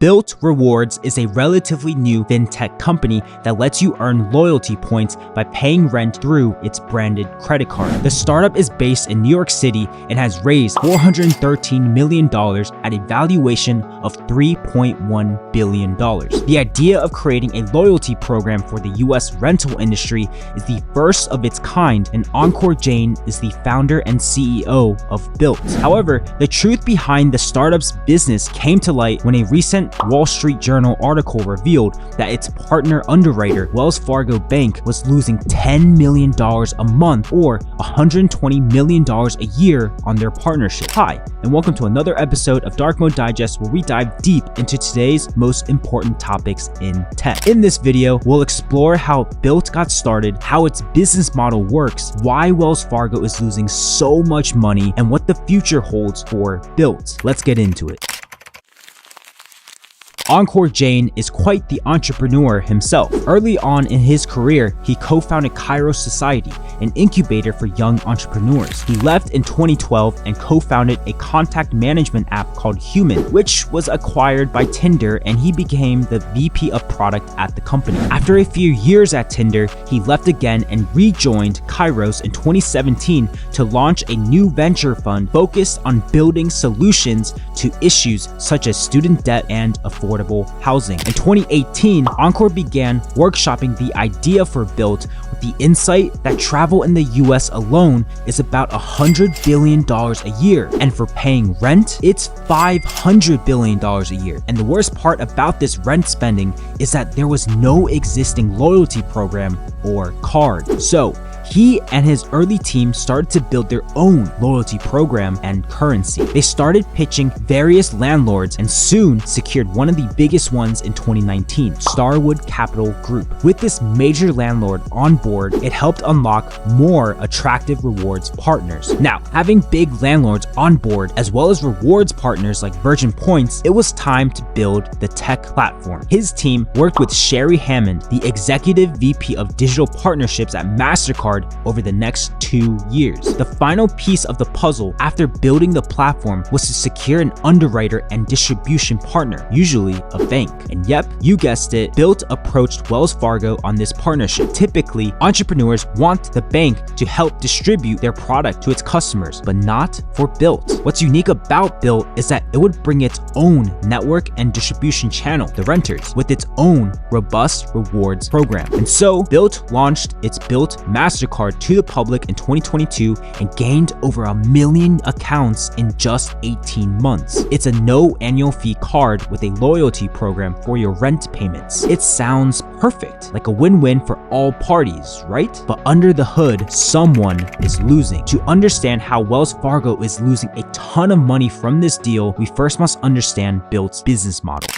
Bilt Rewards is a relatively new fintech company that lets you earn loyalty points by paying rent through its branded credit card. The startup is based in New York City and has raised $413 million at a valuation of $3.1 billion. The idea of creating a loyalty program for the US rental industry is the first of its kind, and Ankur Jain is the founder and CEO of Bilt. However, the truth behind the startup's business came to light when a recent Wall Street Journal article revealed that its partner underwriter, Wells Fargo Bank, was losing $10 million a month or $120 million a year on their partnership. Hi, and welcome to another episode of Dark Mode Digest, where we dive deep into today's most important topics in tech. In this video, we'll explore how Bilt got started, how its business model works, why Wells Fargo is losing so much money, and what the future holds for Bilt. Let's get into it. Ankur Jain is quite the entrepreneur himself. Early on in his career, he co-founded Kairos Society, an incubator for young entrepreneurs. He left in 2012 and co-founded a contact management app called Human, which was acquired by Tinder, and he became the VP of product at the company. After a few years at Tinder, he left again and rejoined Kairos in 2017 to launch a new venture fund focused on building solutions to issues such as student debt and affordable housing. In 2018, Ankur began workshopping the idea for Bilt with the insight that travel in the US alone is about $100 billion a year, and for paying rent, it's $500 billion a year. And the worst part about this rent spending is that there was no existing loyalty program or card. So he and his early team started to build their own loyalty program and currency. They started pitching various landlords and soon secured one of the biggest ones in 2019, Starwood Capital Group. With this major landlord on board, it helped unlock more attractive rewards partners. Now, having big landlords on board as well as rewards partners like Virgin Points, it was time to build the tech platform. His team worked with Sherry Hammond, the executive VP of digital partnerships at MasterCard, over the next 2 years. The final piece of the puzzle after building the platform was to secure an underwriter and distribution partner, usually a bank. And yep, you guessed it, Bilt approached Wells Fargo on this partnership. Typically, entrepreneurs want the bank to help distribute their product to its customers, but not for Bilt. What's unique about Bilt is that it would bring its own network and distribution channel, the renters, with its own robust rewards program. And so Bilt launched its Bilt MasterCard to the public in 2022 and gained over 1 million accounts in just 18 months. It's a no annual fee card with a loyalty program for your rent payments. It sounds perfect, like a win-win for all parties, right? But under the hood, someone is losing. To understand how Wells Fargo is losing a ton of money from this deal, we first must understand Bilt's business model.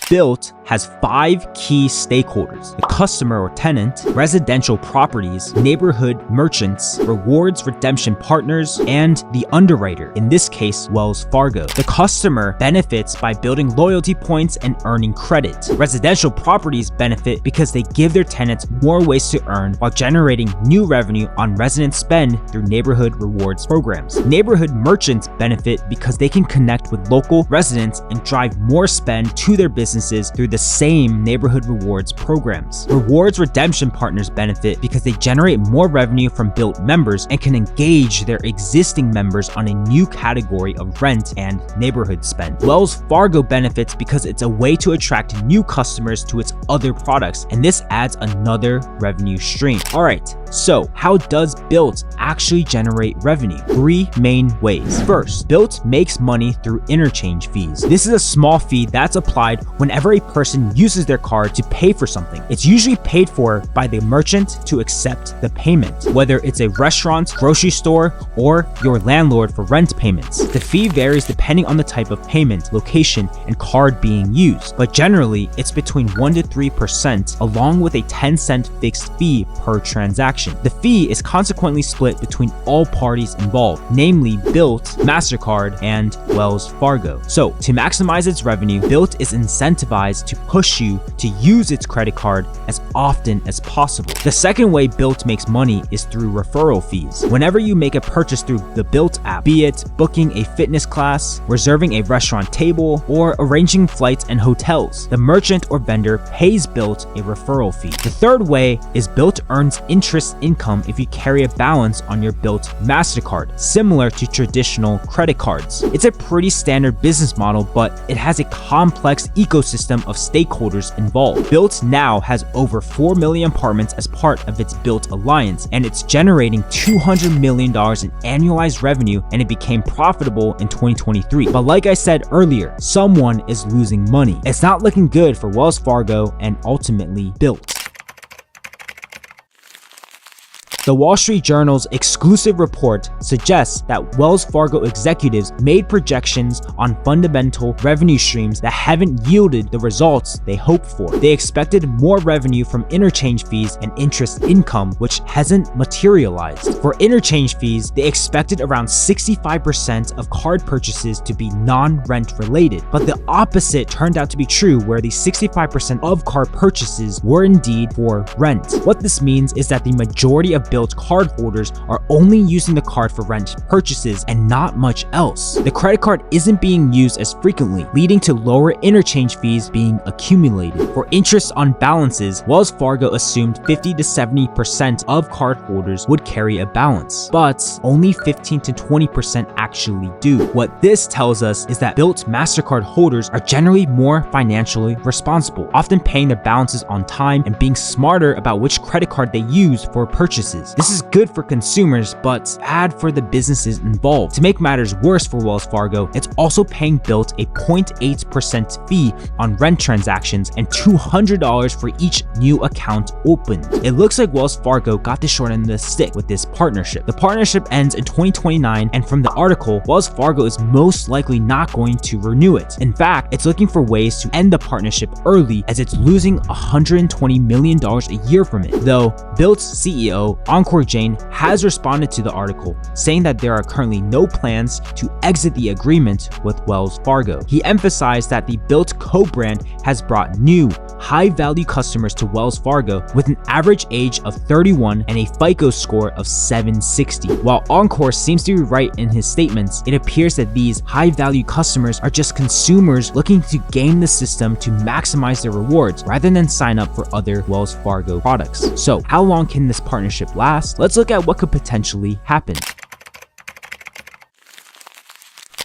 Bilt has 5 key stakeholders: the customer or tenant, residential properties, neighborhood merchants, rewards redemption partners, and the underwriter, in this case, Wells Fargo. The customer benefits by building loyalty points and earning credit. Residential properties benefit because they give their tenants more ways to earn while generating new revenue on resident spend through neighborhood rewards programs. Neighborhood merchants benefit because they can connect with local residents and drive more spend to their businesses through the same neighborhood rewards programs. Rewards redemption partners benefit because they generate more revenue from Bilt members and can engage their existing members on a new category of rent and neighborhood spend. Wells Fargo benefits because it's a way to attract new customers to its other products, and this adds another revenue stream. Alright, so how does Bilt actually generate revenue? 3 main ways. First, Bilt makes money through interchange fees. This is a small fee that's applied whenever a person uses their card to pay for something. It's usually paid for by the merchant to accept the payment, whether it's a restaurant, grocery store, or your landlord for rent payments. The fee varies depending on the type of payment, location, and card being used, but generally it's between 1 to 3% along with a 10-cent fixed fee per transaction. The fee is consequently split between all parties involved, namely Bilt, MasterCard, and Wells Fargo. So to maximize its revenue, Bilt is incentivized incentivized to push you to use its credit card as often as possible. The second way Bilt makes money is through referral fees. Whenever you make a purchase through the Bilt app, be it booking a fitness class, reserving a restaurant table, or arranging flights and hotels, the merchant or vendor pays Bilt a referral fee. The third way is Bilt earns interest income if you carry a balance on your Bilt MasterCard, similar to traditional credit cards. It's a pretty standard business model, but it has a complex ecosystem of stakeholders involved. Bilt now has over 4 million apartments as part of its Bilt Alliance, and it's generating $200 million in annualized revenue, and it became profitable in 2023. But like I said earlier, someone is losing money. It's not looking good for Wells Fargo and ultimately Bilt. The Wall Street Journal's exclusive report suggests that Wells Fargo executives made projections on fundamental revenue streams that haven't yielded the results they hoped for. They expected more revenue from interchange fees and interest income, which hasn't materialized. For interchange fees, they expected around 65% of card purchases to be non-rent related, but the opposite turned out to be true, where the 65% of card purchases were indeed for rent. What this means is that the majority of Bilt card holders are only using the card for rent purchases and not much else. The credit card isn't being used as frequently, leading to lower interchange fees being accumulated. For interest on balances, Wells Fargo assumed 50 to 70% of card holders would carry a balance, but only 15 to 20% actually do. What this tells us is that Bilt MasterCard holders are generally more financially responsible, often paying their balances on time and being smarter about which credit card they use for purchases. This is good for consumers, but bad for the businesses involved. To make matters worse for Wells Fargo, it's also paying Bilt a 0.8% fee on rent transactions and $200 for each new account opened. It looks like Wells Fargo got the short end of the stick with this partnership. The partnership ends in 2029, and from the article, Wells Fargo is most likely not going to renew it. In fact, it's looking for ways to end the partnership early, as it's losing $120 million a year from it. Though Bilt's CEO Ankur Jain has responded to the article, saying that there are currently no plans to exit the agreement with Wells Fargo. He emphasized that the Bilt co-brand has brought new, high-value customers to Wells Fargo with an average age of 31 and a FICO score of 760. While Ankur seems to be right in his statements, it appears that these high-value customers are just consumers looking to game the system to maximize their rewards rather than sign up for other Wells Fargo products. So, how long can this partnership last? Let's look at what could potentially happen.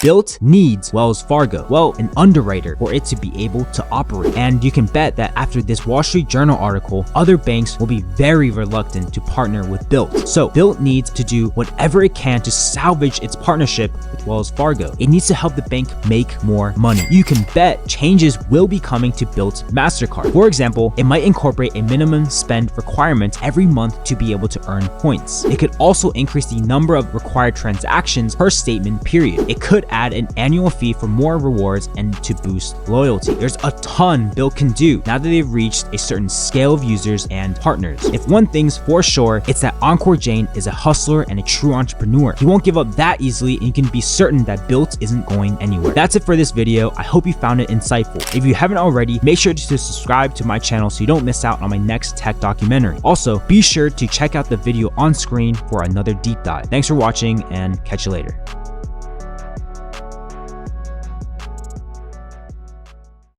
Bilt needs Wells Fargo, well, an underwriter, for it to be able to operate. And you can bet that after this Wall Street Journal article, other banks will be very reluctant to partner with Bilt. So Bilt needs to do whatever it can to salvage its partnership with Wells Fargo. It needs to help the bank make more money. You can bet changes will be coming to Bilt MasterCard. For example, it might incorporate a minimum spend requirement every month to be able to earn points. It could also increase the number of required transactions per statement period. It could add an annual fee for more rewards and to boost loyalty. There's a ton Bilt can do now that they've reached a certain scale of users and partners. If one thing's for sure, it's that Ankur Jain is a hustler and a true entrepreneur. He won't give up that easily, and you can be certain that Bilt isn't going anywhere. That's it for this video. I hope you found it insightful. If you haven't already, make sure to subscribe to my channel so you don't miss out on my next tech documentary. Also, be sure to check out the video on screen for another deep dive. Thanks for watching, and catch you later.